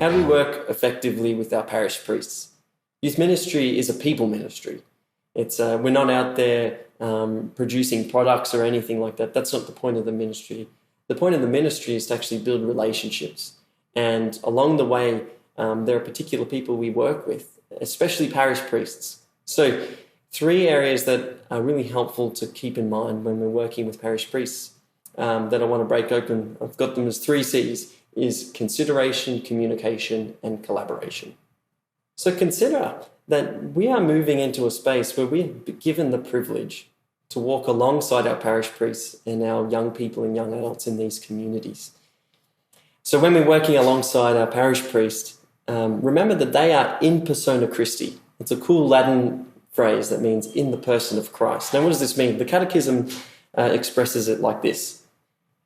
How do we work effectively with our parish priests? Youth ministry is a people ministry. We're not out there producing products or anything like that. That's not the point of the ministry. The point of the ministry is to actually build relationships. And along the way, there are particular people we work with, especially parish priests. So 3 areas that are really helpful to keep in mind when we're working with parish priests that I want to break open. I've got them as 3 C's, is consideration, communication, and collaboration. So consider that we are moving into a space where we're given the privilege to walk alongside our parish priests and our young people and young adults in these communities. So when we're working alongside our parish priest, remember that they are in persona Christi. It's a cool Latin phrase that means in the person of Christ. Now, what does this mean? The Catechism expresses it like this.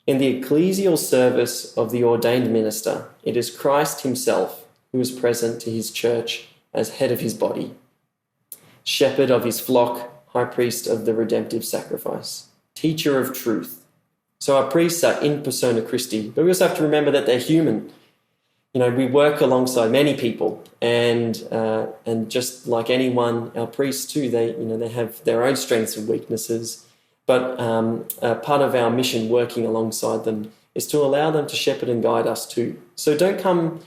In the ecclesial service of the ordained minister, it is Christ himself who is present to his church as head of his body, shepherd of his flock, high priest of the redemptive sacrifice, teacher of truth. So our priests are in persona Christi, but we also have to remember that they're human. You know, we work alongside many people, and just like anyone, our priests too, they have their own strengths and weaknesses. But part of our mission working alongside them is to allow them to shepherd and guide us too. So don't come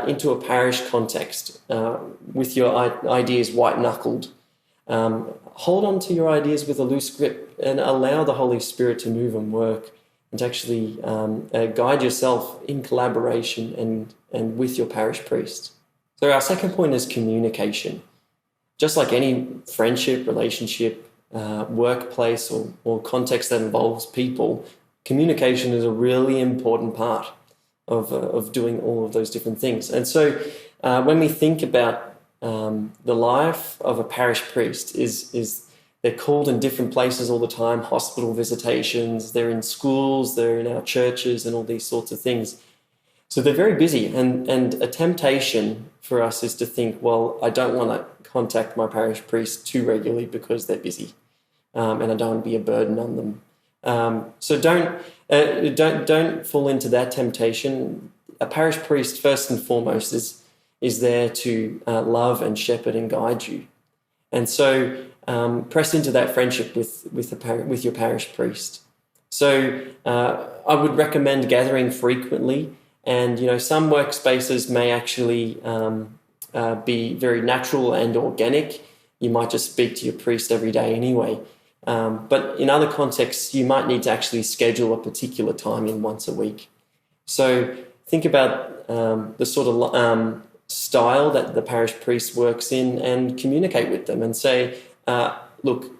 into a parish context with your ideas white-knuckled. Hold on to your ideas with a loose grip and allow the Holy Spirit to move and work and to actually guide yourself in collaboration and with your parish priest. So our second point is communication. Just like any friendship, relationship, workplace or context that involves people, communication is a really important part of doing all of those different things. And so when we think about the life of a parish priest is they're called in different places all the time, hospital visitations, they're in schools, they're in our churches and all these sorts of things. So they're very busy, and a temptation for us is to think, well, I don't want to contact my parish priest too regularly because they're busy, and I don't want to be a burden on them. So don't fall into that temptation. A parish priest, first and foremost, is there to love and shepherd and guide you, and so press into that friendship with your parish priest. So I would recommend gathering frequently. And, some workspaces may actually be very natural and organic. You might just speak to your priest every day anyway. But in other contexts, you might need to actually schedule a particular time in once a week. So think about the sort of style that the parish priest works in and communicate with them and say, look,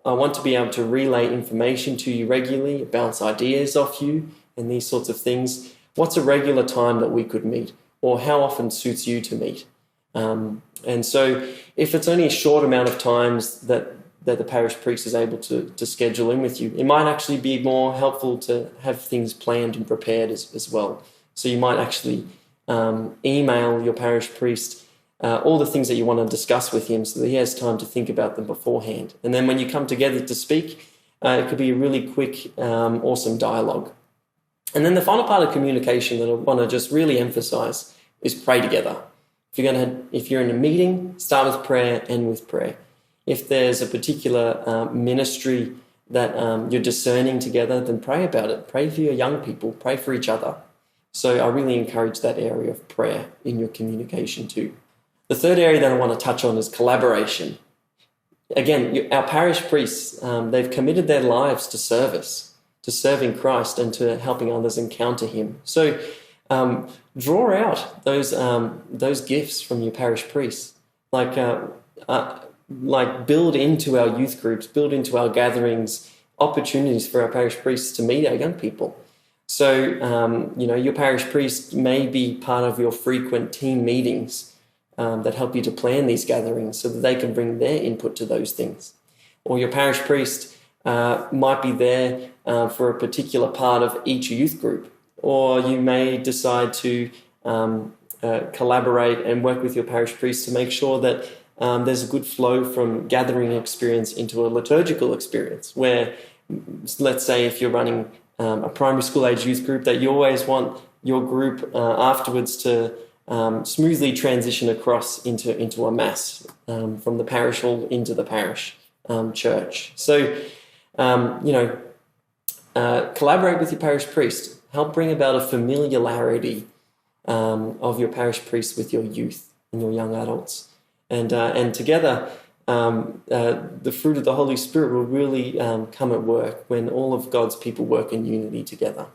I want to be able to relay information to you regularly, bounce ideas off you and these sorts of things. What's a regular time that we could meet, or how often suits you to meet? And so if it's only a short amount of times that the parish priest is able to schedule in with you, it might actually be more helpful to have things planned and prepared as well. So you might actually email your parish priest all the things that you want to discuss with him so that he has time to think about them beforehand. And then when you come together to speak, it could be a really quick, awesome dialogue. And then the final part of communication that I want to just really emphasize is pray together. If you're in a meeting, start with prayer, end with prayer. If there's a particular ministry that you're discerning together, then pray about it. Pray for your young people. Pray for each other. So I really encourage that area of prayer in your communication too. The third area that I want to touch on is collaboration. Again, our parish priests, they've committed their lives to service, to serving Christ and to helping others encounter him. So draw out those gifts from your parish priests, like build into our youth groups, build into our gatherings opportunities for our parish priests to meet our young people. So, your parish priest may be part of your frequent team meetings that help you to plan these gatherings so that they can bring their input to those things. Or your parish priest might be there for a particular part of each youth group. Or you may decide to collaborate and work with your parish priest to make sure that there's a good flow from gathering experience into a liturgical experience where, let's say if you're running a primary school age youth group, that you always want your group afterwards to smoothly transition across into a mass from the parish hall into the parish church. So, collaborate with your parish priest. Help bring about a familiarity of your parish priest with your youth and your young adults. And together, the fruit of the Holy Spirit will really come at work when all of God's people work in unity together.